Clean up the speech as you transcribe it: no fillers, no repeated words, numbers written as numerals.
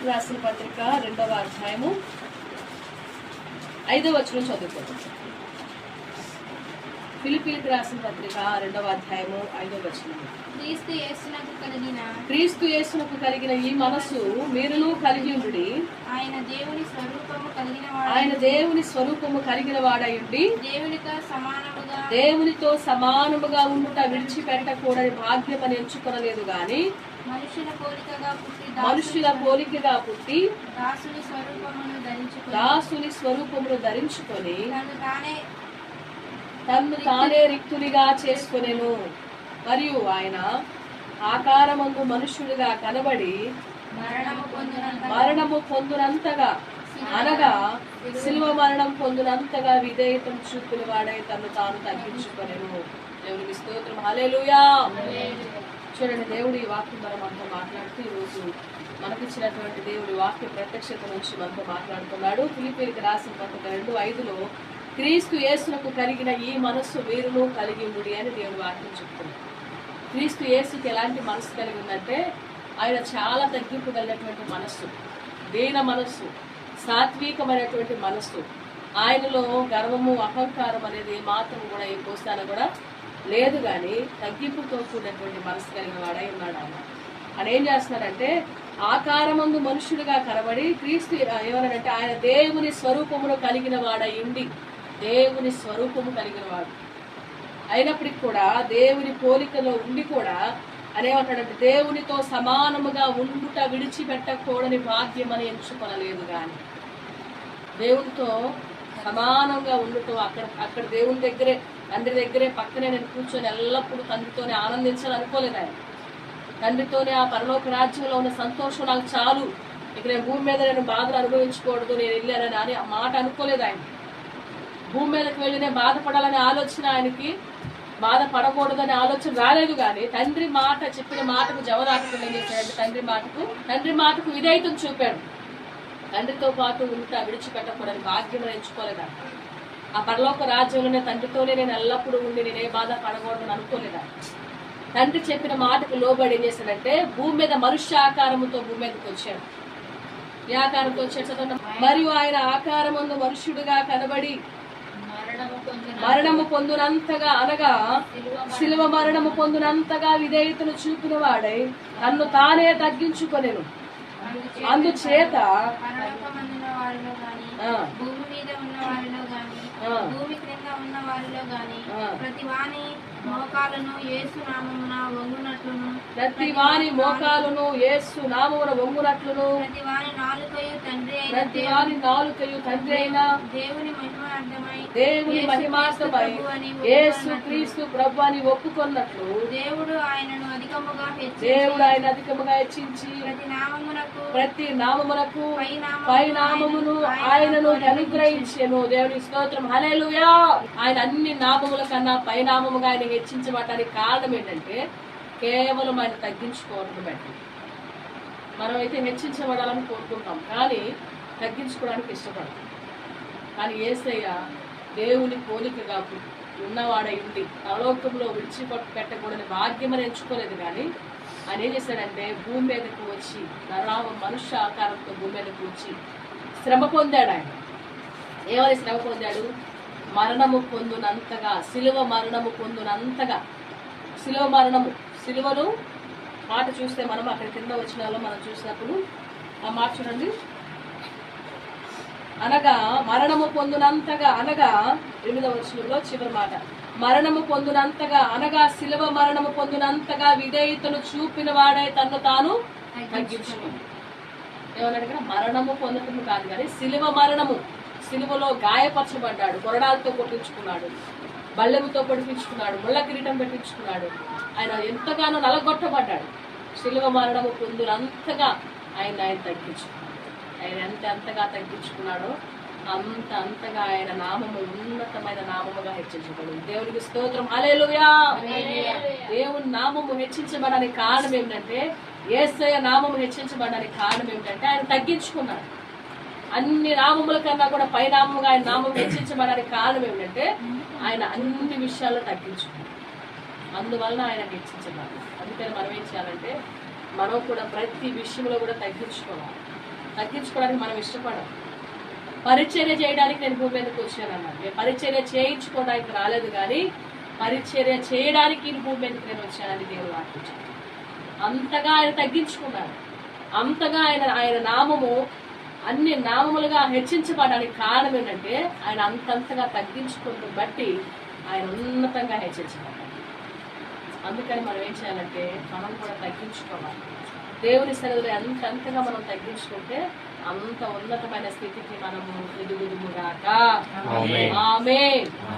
ఫిలిప్పీయులకు రాసిన పత్రిక 2వ అధ్యాయము 5వ వచనం చదువుకోండి. ఫిలిప్పీయులకు రాసిన పత్రిక 2వ అధ్యాయము 5వ వచనం. క్రీస్తు యేసునకు కలిగిన ఈ మనసు మీరును కలిగి ఉండి ఆయన దేవుని స్వరూపము కలిగిన వాడై ఉండి దేవునితో సమానముగా ఉండుట విడిచిపెట్టకూడని భాగ్యం అని ఎంచుకొనలేదు గాని మనుషుల పోలికగా పుట్టి దాసుని స్వరూపమును ధరించుకొని తన్ను తానే రిక్తునిగా చేసుకొనెను. మరియు ఆయన ఆకారమందు మనుష్యుడిగా కనబడి మరణము పొందునంతగా అనగా శిలువ మరణం పొందునంతగా విధేయతం చూపిన వాడై తను తాను తగ్గించుకొనెను. దేవునికి స్తోత్రం. హల్లెలూయా. చూడండి, దేవుడి వాక్యం ద్వారా మనతో మాట్లాడుతూ ఈరోజు మనకిచ్చినటువంటి దేవుడి వాక్య ప్రత్యక్షత నుంచి మనతో మాట్లాడుతున్నాడు. ఫిలిప్పీయులకు రాసిన పత్రిక 2:5లో క్రీస్తు యేసునకు కలిగిన ఈ మనస్సు మీరును కలిగి ఉండుడి అని దేవుడి వాక్యం చెప్తుంది. క్రీస్తు యేసుకి ఎలాంటి మనస్సు కలిగి ఉందంటే ఆయన చాలా తగ్గింపు కలిగినటువంటి మనస్సు, దీన మనస్సు, సాత్వికమైనటువంటి మనస్సు. ఆయనలో గర్వము అహంకారం అనేది మాత్రం కూడా ఏ కోస్తాన కూడా లేదు, కానీ తగ్గింపుతో కూడినటువంటి మనస్సు కలిగిన వాడై ఉన్నాడు. ఆయన ఏం చేస్తున్నాడంటే ఆకారమందు మనుషుడిగా కనబడి క్రీస్తు ఏమన్నాడంటే ఆయన దేవుని స్వరూపమును కలిగిన వాడై ఉండి, దేవుని స్వరూపము కలిగిన వాడు అయినప్పటికి కూడా దేవుని పోలికలో ఉండి కూడా అనేమంటాడంటే దేవునితో సమానముగా ఉండుట విడిచిపెట్టకూడని భాగ్యం అని ఎంచుకొనలేదు. కానీ దేవునితో సమానంగా ఉండుటూ అక్కడ దేవుని దగ్గరే, తండ్రి దగ్గరే పక్కనే నేను కూర్చొని ఎల్లప్పుడూ తండ్రితోనే ఆనందించాలని అనుకోలేదు. ఆయన తండ్రితోనే ఆ పరలోక రాజ్యంలో ఉన్న సంతోషం నాకు చాలు, ఇక నేను భూమి మీద నేను బాధలు అనుభవించకూడదు, నేను వెళ్ళానని అని ఆ మాట అనుకోలేదు. ఆయన భూమి మీదకి వెళ్ళి నేను బాధపడాలనే ఆలోచన, ఆయనకి బాధపడకూడదనే ఆలోచన రాలేదు. కానీ తండ్రి మాట చెప్పిన మాటకు జవదాటకుండా ఏం చేశాడంటే తండ్రి మాటకు విధేయతం చూపాడు. తండ్రితో పాటు ఉంటా విడిచిపెట్టకూడని భాగ్యం ఎంచుకోలేదా. ఆ పరలోక రాజ్యంలోనే తండ్రితోనే నేను ఎల్లప్పుడూ ఉండి నేనే బాధ పడకూడదని అనుకోలేదా. తండ్రి చెప్పిన మాటకు లోబడి ఏం చేశాడంటే భూమి మీద మనుష్య ఆకారముతో భూమి మీదకి వచ్చాడు. ఏ ఆకారంతో వచ్చాడు? మరియు ఆయన ఆకారముందు మనుష్యుడిగా కనబడి మరణము పొందునంతగా అనగా శిలువ మరణము పొందునంతగా విధేయతను చూపిన వాడై నన్ను తానే తగ్గించుకొనెను. అందుచేత భూమి మీద ఉన్న వారిలో గాని భూమి క్రింద ఉన్న వారిలో గాని ప్రతి వాని మోకాలను యేసు నామమున వంగునట్లును ప్రతి వాని మోకాలను యేసు నామమున వంగునట్లును ప్రతి వాని నాలుకయు తండ్రి అయిన దేవుని మహిమార్థమై యేసు క్రీస్తు ప్రభు అని ఒప్పుకొన్నట్లు దేవుడు ఆయనను అధికముగా హెచ్చించి ప్రతి నామమునకు పై నామమును ఆయనను అనుగ్రహించెను. దేవుని స్తోత్రం. హల్లెలూయా. ఆయన అన్ని నామముల కన్నా పై నామముగా ఆయన హెచ్చించబడటానికి కారణం ఏంటంటే కేవలం ఆయన తగ్గించుకోవడం బట్టి. మనం అయితే హెచ్చించబడాలని కోరుకుంటాం, కానీ తగ్గించుకోవడానికి ఇష్టపడతాం. కానీ యేసయ్య దేవుని పోలికగా ఉన్నవాడై ఉండి పరలోకంలో విడిచిపెట్టకూడని భాగ్యమని ఎంచుకోలేదు. కానీ ఆయన ఏం చేశాడంటే భూమి మీదకు వచ్చి మనుష్య ఆకారంతో భూమి మీదకు వచ్చి శ్రమ పొందాడు. ఆయన ఏమని శ్రమ పొందాడు? మరణము పొందునంతగా, శిలువ మరణము పొందునంతగా. శిలువ మరణము, శిలువను మాట చూస్తే మనం అక్కడ కింద వచ్చిన వాళ్ళు మనం చూసినప్పుడు ఆ మాట చూడండి. అనగా మరణము పొందునంతగా, అనగా 8వ వచనంలో చివరి మాట, మరణము పొందునంతగా అనగా శిలువ మరణము పొందునంతగా విధేయతను చూపిన వాడై తన్ను తాను తగ్గించుకున్నాడు. ఏమన్నాడు? మరణము పొందటం కాదు, కానీ శిలువ మరణము, శిలువలో గాయపరచబడ్డాడు, కొరడాలతో కొట్టించుకున్నాడు, బల్లెముతో పొడిపించుకున్నాడు, ముళ్ళ కిరీటం పెట్టించుకున్నాడు. ఆయన ఎంతగానో నలగొట్టబడ్డాడు. శిలువ మరణము పొందునంతగా ఆయన తగ్గించుకున్నాడు. ఆయన అంతగా తగ్గించుకున్నాడో అంతగా ఆయన నామము ఉన్నతమైన నామముగా హెచ్చించబడింది. దేవునికి స్తోత్రం. హల్లెలూయా. దేవుని నామము హెచ్చించబడడానికి కారణం ఏమిటంటే, యేసయ్య నామము హెచ్చించబడడానికి కారణం ఏమిటంటే ఆయన తగ్గించుకున్నాడు. అన్ని నామముల కన్నా కూడా పై నామముగా ఆయన నామం హెచ్చించబడడానికి కారణం ఏమిటంటే ఆయన అన్ని విషయాల్లో తగ్గించుకున్నాడు. అందువలన ఆయన హెచ్చించబడాలి. అందుకని మనం ఏం చేయాలంటే మనం కూడా ప్రతి విషయంలో కూడా తగ్గించుకోవాలి. తగ్గించుకోవడానికి మనం ఇష్టపడం. పరిచర్య చేయడానికి నేను భూమి మీదకి వచ్చాను అన్నాడు. నేను పరిచర్య చేయించుకోవడానికి రాలేదు, కానీ పరిచర్య చేయడానికి ఈ భూమి మీదకి నేను వచ్చానని దేవుడు వాక్యం. అంతగా ఆయన తగ్గించుకున్నాడు. అంతగా ఆయన నామము అన్ని నామములుగా హెచ్చించబడడానికి కారణం ఏంటంటే ఆయన అంతంతగా తగ్గించుకున్న బట్టి ఆయన ఉన్నతంగా హెచ్చించబడ్డాడు. అందుకని మనం ఏం చేయాలంటే మనం కూడా తగ్గించుకోవాలి. దేవుని సన్నిధిలో అంతగా మనం తగ్గించుకుంటే అంత ఉన్నతమైన స్థితికి మనము ఎదుగుదుముగాక. ఆమేన్.